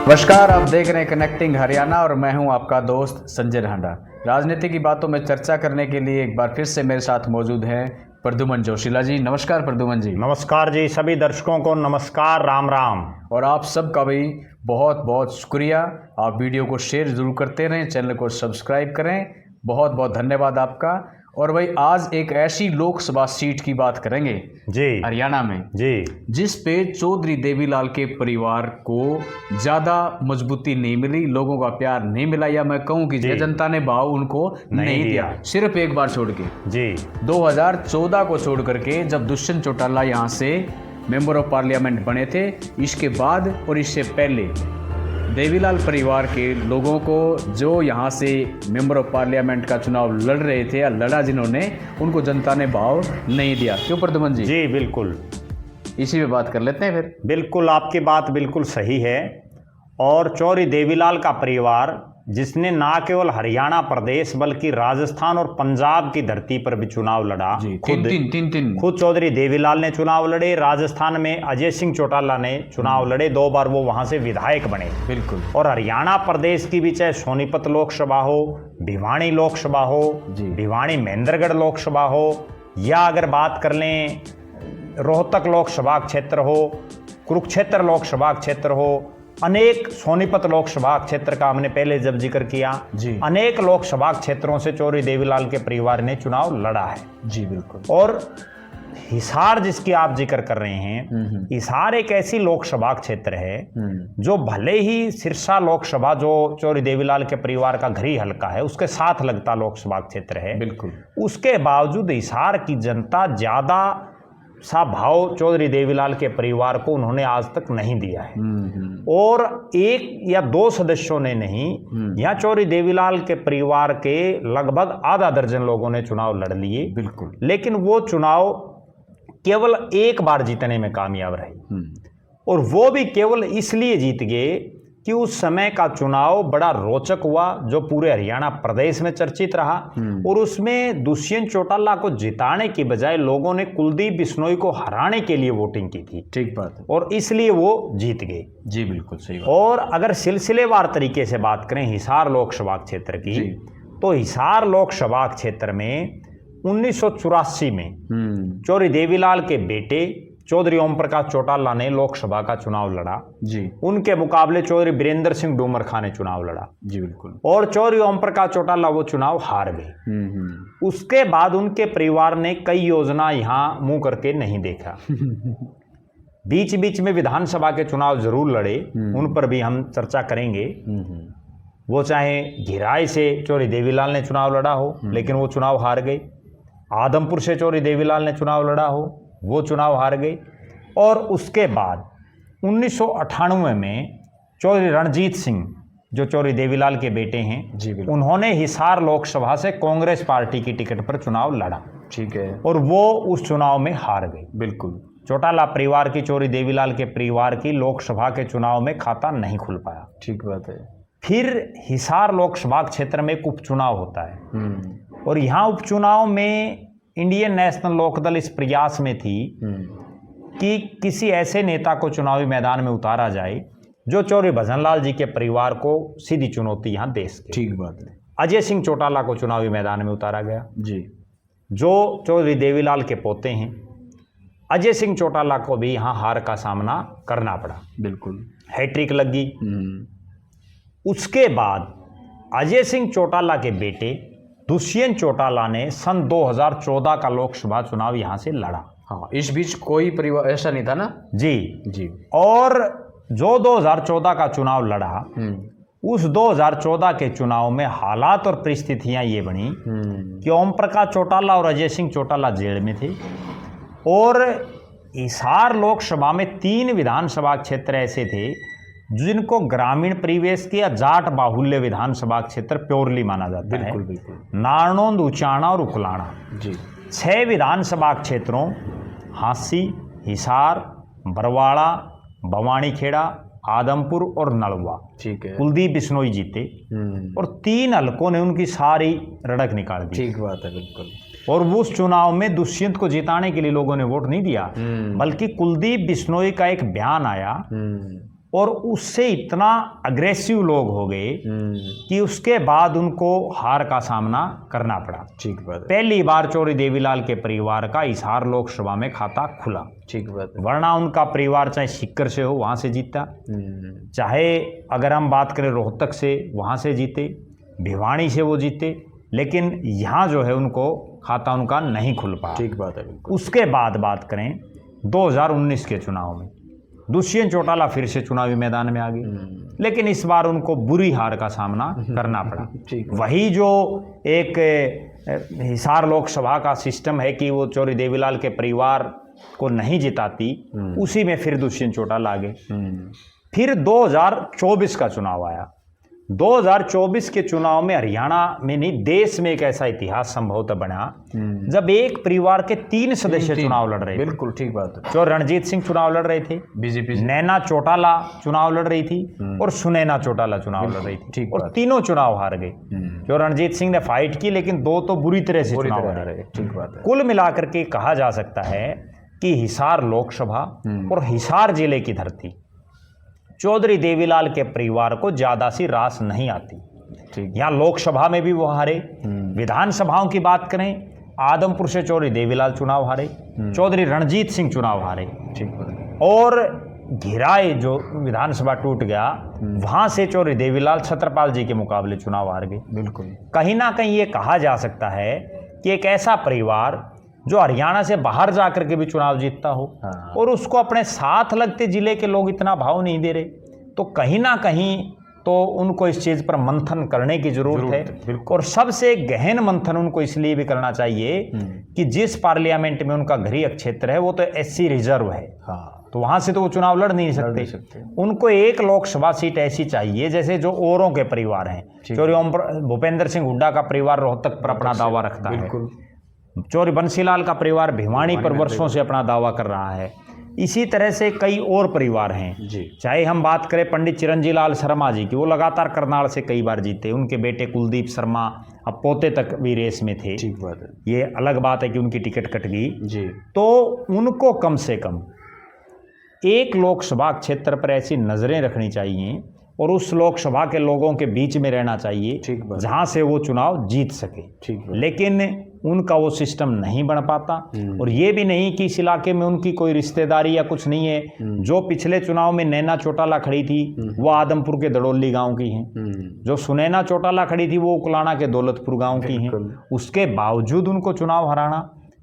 नमस्कार, आप देख रहे हैं कनेक्टिंग हरियाणा और मैं हूं आपका दोस्त संजय ढांडा। राजनीति की बातों में चर्चा करने के लिए एक बार फिर से मेरे साथ मौजूद हैं प्रद्युमन जोशीला जी। नमस्कार प्रद्युमन जी। नमस्कार जी, सभी दर्शकों को नमस्कार, राम राम। और आप सबका भी बहुत बहुत शुक्रिया। आप वीडियो को शेयर जरूर करते रहें, चैनल को सब्सक्राइब करें। बहुत बहुत धन्यवाद आपका। और भाई आज एक ऐसी लोकसभा सीट की बात करेंगे जी हरियाणा में जी जिस पे चौधरी देवीलाल के परिवार को ज़्यादा मजबूती नहीं मिली, लोगों का प्यार नहीं मिला, या मैं कहूँ कि जनता ने भाव उनको नहीं दिया। सिर्फ एक बार छोड़ के जी 2014 को छोड़ करके, जब दुष्यंत चौटाला यहाँ से मेंबर ऑफ पार्लियामेंट बने थे। इसके बाद और इससे पहले देवीलाल परिवार के लोगों को जो यहाँ से मेंबर ऑफ पार्लियामेंट का चुनाव लड़ रहे थे या लड़ा जिन्होंने, उनको जनता ने भाव नहीं दिया। क्यों प्रद्युमन जी? जी बिल्कुल, इसी पे बात कर लेते हैं फिर। बिल्कुल आपकी बात बिल्कुल सही है। और चौधरी देवीलाल का परिवार, जिसने ना केवल हरियाणा प्रदेश बल्कि राजस्थान और पंजाब की धरती पर भी चुनाव लड़ा। खुद चौधरी देवीलाल ने चुनाव लड़े। राजस्थान में अजय सिंह चौटाला ने चुनाव लड़े, 2 बार वो वहां से विधायक बने। बिल्कुल। और हरियाणा प्रदेश की भी, चाहे सोनीपत लोकसभा हो, भिवानी लोकसभा हो, भिवानी महेंद्रगढ़ लोकसभा हो, या अगर बात कर लें रोहतक लोकसभा क्षेत्र हो, कुरुक्षेत्र लोकसभा क्षेत्र हो, अनेक सोनीपत लोकसभा क्षेत्र का हमने पहले जब जिक्र किया, अनेक लोकसभा क्षेत्रों से चौधरी देवीलाल के परिवार ने चुनाव लड़ा है। जी बिल्कुल। और हिसार जिसकी आप जिक्र कर रहे हैं, हिसार एक ऐसी लोकसभा क्षेत्र है जो भले ही सिरसा लोकसभा, जो चौधरी देवीलाल के परिवार का घरी हलका है, उसके साथ लगता लोकसभा क्षेत्र है। बिल्कुल। उसके बावजूद हिसार की जनता ज्यादा सा भाव चौधरी देवीलाल के परिवार को उन्होंने आज तक नहीं दिया है। और 1 या 2 सदस्यों ने नहीं, यहाँ चौधरी देवीलाल के परिवार के लगभग आधा दर्जन लोगों ने चुनाव लड़ लिए। बिल्कुल। लेकिन वो चुनाव केवल एक बार जीतने में कामयाब रहे, और वो भी केवल इसलिए जीत गए कि उस समय का चुनाव बड़ा रोचक हुआ, जो पूरे हरियाणा प्रदेश में चर्चित रहा। और उसमें दुष्यंत चौटाला को जिताने की बजाय लोगों ने कुलदीप बिश्नोई को हराने के लिए वोटिंग की थी। ठीक बात है। और इसलिए वो जीत गए। जी बिल्कुल सही बात। और अगर सिलसिलेवार तरीके से बात करें हिसार लोकसभा क्षेत्र की, तो हिसार लोकसभा क्षेत्र में 1984 में चौधरी देवीलाल के बेटे चौधरी ओम प्रकाश चौटाला ने लोकसभा का चुनाव लड़ा। जी। उनके मुकाबले चौधरी वीरेंद्र सिंह डूमरखा ने चुनाव लड़ा। जी बिल्कुल। और चौधरी ओम प्रकाश चौटाला वो चुनाव हार गए। उसके बाद उनके परिवार ने कई योजना यहाँ मुंह करके नहीं देखा। बीच बीच में विधानसभा के चुनाव जरूर लड़े, उन पर भी हम चर्चा करेंगे। वो चाहे घिराई से चौधरी देवीलाल ने चुनाव लड़ा हो, लेकिन वो चुनाव हार गए। आदमपुर से चौधरी देवीलाल ने चुनाव लड़ा हो, वो चुनाव हार गई। और उसके बाद 1998 में चौधरी रणजीत सिंह, जो चौधरी देवीलाल के बेटे हैं, उन्होंने हिसार लोकसभा से कांग्रेस पार्टी की टिकट पर चुनाव लड़ा। ठीक है। और वो उस चुनाव में हार गए। बिल्कुल। चौटाला परिवार की, चौधरी देवीलाल के परिवार की लोकसभा के चुनाव में खाता नहीं खुल पाया। ठीक बात है। फिर हिसार लोकसभा क्षेत्र में एक उपचुनाव होता है, और यहाँ उपचुनाव में इंडियन नेशनल लोकदल इस प्रयास में थी कि किसी ऐसे नेता को चुनावी मैदान में उतारा जाए जो चौधरी भजनलाल जी के परिवार को सीधी चुनौती यहाँ दे सके। ठीक बात है। अजय सिंह चौटाला को चुनावी मैदान में उतारा गया, जी, जो चौधरी देवीलाल के पोते हैं। अजय सिंह चौटाला को भी यहाँ हार का सामना करना पड़ा। बिल्कुल। हैट्रिक लगी। उसके बाद अजय सिंह चौटाला के बेटे दुष्यंत चौटाला ने सन 2014 का लोकसभा चुनाव यहां से लड़ा। हाँ, इस बीच कोई परिवार ऐसा नहीं था ना। जी जी। और जो 2014 का चुनाव लड़ा, उस 2014 के चुनाव में हालात और परिस्थितियां ये बनी कि ओम प्रकाश चौटाला और अजय सिंह चौटाला जेल में थे। और हिसार लोकसभा में 3 विधानसभा क्षेत्र ऐसे थे जिनको ग्रामीण परिवेश के या जाट बाहुल्य विधानसभा क्षेत्र प्योरली माना जाता है। बिल्कुल बिल्कुल। नारनौंद, उचाना और उकलाना। जी। 6 विधानसभा क्षेत्रों हांसी, हिसार, बरवाड़ा, भवानीखेड़ा, आदमपुर और नलवा, ठीक है, कुलदीप बिश्नोई जीते। और 3 हलकों ने उनकी सारी रड़क निकाल दी। ठीक बात है। बिल्कुल। और उस चुनाव में दुष्यंत को जिताने के लिए लोगों ने वोट नहीं दिया, बल्कि कुलदीप बिश्नोई का एक बयान आया और उससे इतना अग्रेसिव लोग हो गए कि उसके बाद उनको हार का सामना करना पड़ा। ठीक बात है। पहली बार चौधरी देवीलाल के परिवार का हिसार लोकसभा में खाता खुला। ठीक बात है। वरना उनका परिवार चाहे सीकर से हो वहां से जीता, चाहे अगर हम बात करें रोहतक से वहां से जीते, भिवानी से वो जीते, लेकिन यहाँ जो है उनको खाता उनका नहीं खुल पाया। ठीक बात है। उसके बाद बात करें 2019 के चुनाव में दुष्यंत चौटाला फिर से चुनावी मैदान में आ गए, लेकिन इस बार उनको बुरी हार का सामना करना पड़ा। वही जो एक हिसार लोकसभा का सिस्टम है कि वो चौधरी देवीलाल के परिवार को नहीं जिताती, उसी में फिर दुष्यंत चौटाला आ गए। फिर 2024 का चुनाव आया। 2024 के चुनाव में हरियाणा में नहीं देश में एक ऐसा इतिहास संभवतः बना जब एक परिवार के 3 सदस्य चुनाव लड़ रहे थे। बिल्कुल ठीक बात है। जो रणजीत सिंह चुनाव लड़ रहे थे, बीजेपी, नैना चौटाला चुनाव लड़ रही थी और सुनैना चौटाला चुनाव लड़ रही थी। ठीक और तीनों चुनाव हार गए। जो रणजीत सिंह ने फाइट की, लेकिन 2 तो बुरी तरह से चुनाव हारे। ठीक बात है। कुल मिलाकर के कहा जा सकता है कि हिसार लोकसभा और हिसार जिले की धरती चौधरी देवीलाल के परिवार को ज्यादा सी रास नहीं आती। यहाँ लोकसभा में भी वो हारे, विधानसभाओं की बात करें आदमपुर से चौधरी देवीलाल चुनाव हारे, चौधरी रणजीत सिंह चुनाव हारे, और घिराए जो विधानसभा टूट गया वहां से चौधरी देवीलाल छत्रपाल जी के मुकाबले चुनाव हार गए। बिल्कुल कहीं ना कहीं ये कहा जा सकता है कि एक ऐसा परिवार जो हरियाणा से बाहर जाकर के भी चुनाव जीतता हो और उसको अपने साथ लगते जिले के लोग इतना भाव नहीं दे रहे, तो कहीं ना कहीं तो उनको इस चीज़ पर मंथन करने की जरूरत है। और सबसे गहन मंथन उनको इसलिए भी करना चाहिए कि जिस पार्लियामेंट में उनका गृह क्षेत्र है वो तो SC रिजर्व है, तो वहां से तो वो चुनाव लड़ नहीं सकते। उनको एक लोकसभा सीट ऐसी चाहिए जैसे जो औरों के परिवार हैं। चौधरी भूपेंद्र सिंह हुड्डा का परिवार रोहतक पर अपना दावा रखता है, चौधरी बंसीलाल का परिवार भिवानी पर वर्षों से अपना दावा कर रहा है। इसी तरह से कई और परिवार हैं जी। चाहे हम बात करें पंडित चिरंजी लाल शर्मा जी की, वो लगातार करनाल से कई बार जीते, उनके बेटे कुलदीप शर्मा अब पोते तक भी रेस में थे। ठीक बात है। ये अलग बात है कि उनकी टिकट कट गई जी। तो उनको कम से कम एक लोकसभा क्षेत्र पर ऐसी नजरें रखनी चाहिए और उस लोकसभा के लोगों के बीच में रहना चाहिए जहां से वो चुनाव जीत सके। लेकिन उनका वो सिस्टम नहीं बन पाता, और ये भी नहीं कि इस इलाके में उनकी कोई रिश्तेदारी या कुछ नहीं है। जो पिछले चुनाव में नैना चौटाला खड़ी थी वो आदमपुर के दड़ोली गांव की हैं, जो सुनैना चौटाला खड़ी थी वो उकलाना के दौलतपुर गांव की हैं। उसके बावजूद उनको चुनाव हराना,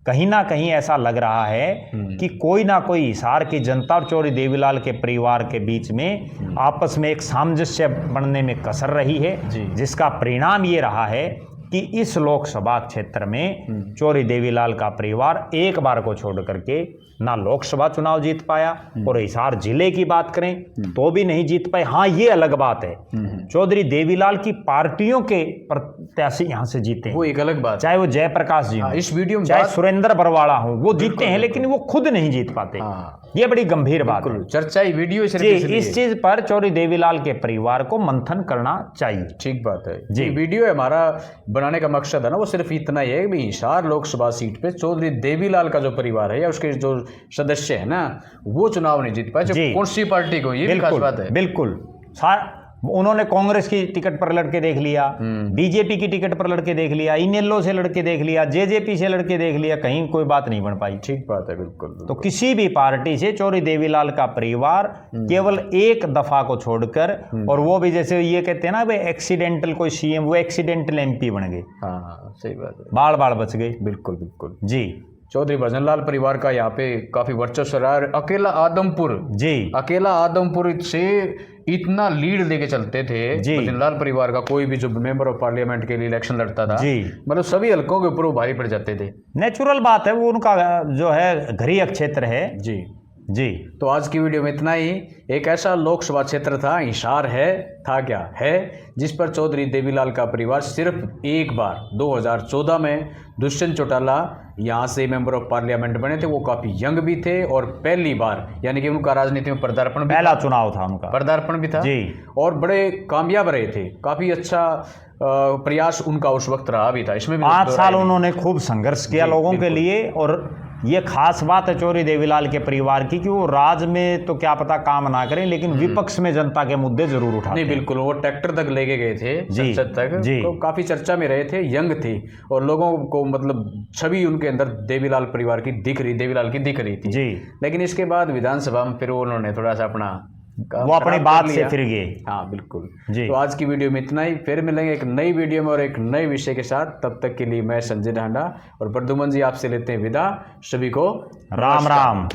कहीं ना कहीं ऐसा लग रहा है कि कोई ना कोई हिसार की जनता और चौधरी देवीलाल के परिवार के बीच में आपस में एक सामंजस्य बनने में कसर रही है, जिसका परिणाम ये रहा है कि इस लोकसभा क्षेत्र में चौधरी देवीलाल का परिवार एक बार को छोड़ करके ना लोकसभा चुनाव जीत पाया, और हिसार जिले की बात करें तो भी नहीं जीत पाए। हाँ, ये अलग बात है, चौधरी देवीलाल की पार्टियों के प्रत्याशी यहाँ से जीते हैं, वो एक अलग बात, चाहे वो जयप्रकाश जी इस वीडियो में चाहे सुरेंद्र बरवाड़ा हो, वो जीतते हैं लेकिन वो खुद नहीं जीत पाते। ये बड़ी गंभीर बात है। चर्चा वीडियो इस चीज पर चौधरी देवीलाल के परिवार को मंथन करना चाहिए। ठीक बात है जी। वीडियो हमारा बनाने का मकसद है ना, वो सिर्फ इतना ही है कि हिसार लोकसभा सीट पे चौधरी देवीलाल का जो परिवार है या उसके जो सदस्य है ना वो चुनाव नहीं जीत पाए, जो कौन सी पार्टी को, ये खास बात है। बिल्कुल, उन्होंने कांग्रेस की टिकट पर लड़के देख लिया, बीजेपी की टिकट पर लड़के देख लिया, इनेलो से लड़के देख लिया, जेजेपी से लड़के देख लिया, कहीं कोई बात नहीं बन पाई। ठीक बात है, बिल्कुल। तो किसी भी पार्टी से चौधरी देवीलाल का परिवार केवल एक दफा को छोड़कर, और वो भी जैसे ये कहते हैं ना भाई एक्सीडेंटल कोई सीएम, वो एक्सीडेंटल एमपी बन गए। हाँ, सही बात है, बाल बाल बच गए। बिल्कुल बिल्कुल जी। चौधरी भजनलाल परिवार का यहाँ पे काफी वर्चस्व रहा। अकेला आदमपुर जी, अकेला आदमपुर से इतना लीड लेके चलते थे भजनलाल परिवार का, कोई भी जो मेंबर ऑफ पार्लियामेंट के लिए इलेक्शन लड़ता था जी, मतलब सभी हलकों के ऊपर वो भारी पड़ जाते थे। नेचुरल बात है, वो उनका जो है गृह क्षेत्र है जी जी। तो आज की वीडियो में इतना ही। एक ऐसा लोकसभा क्षेत्र था, हिसार था क्या है, जिस पर चौधरी देवीलाल का परिवार सिर्फ एक बार 2014 में दुष्यंत चौटाला यहाँ से मेंबर ऑफ पार्लियामेंट बने थे। वो काफ़ी यंग भी थे और पहली बार यानी कि उनका राजनीति में पदार्पण, पहला चुनाव था उनका, पदार्पण भी था जी, और बड़े कामयाब रहे थे। काफ़ी अच्छा प्रयास उनका उस वक्त रहा भी था। इसमें भी 5 साल उन्होंने खूब संघर्ष किया लोगों के लिए, और ये खास बात है चौधरी देवीलाल के परिवार की कि वो राज में तो क्या पता काम ना करें, लेकिन विपक्ष में जनता के मुद्दे जरूर उठाते नहीं, बिल्कुल वो ट्रैक्टर तक लेके गए थे जी, संसद तक, जी। तो काफी चर्चा में रहे थे, यंग थे और लोगों को मतलब छवि उनके अंदर देवीलाल परिवार की दिख रही, देवीलाल की दिख रही थी जी। लेकिन इसके बाद विधानसभा में फिर उन्होंने थोड़ा सा अपना वो अपनी बात से फिर गए। हाँ बिल्कुल जी। तो आज की वीडियो में इतना ही, फिर मिलेंगे एक नई वीडियो में और एक नए विषय के साथ। तब तक के लिए मैं संजय ढांडा और प्रद्युमन जी आपसे लेते हैं विदा। सभी को राम राम।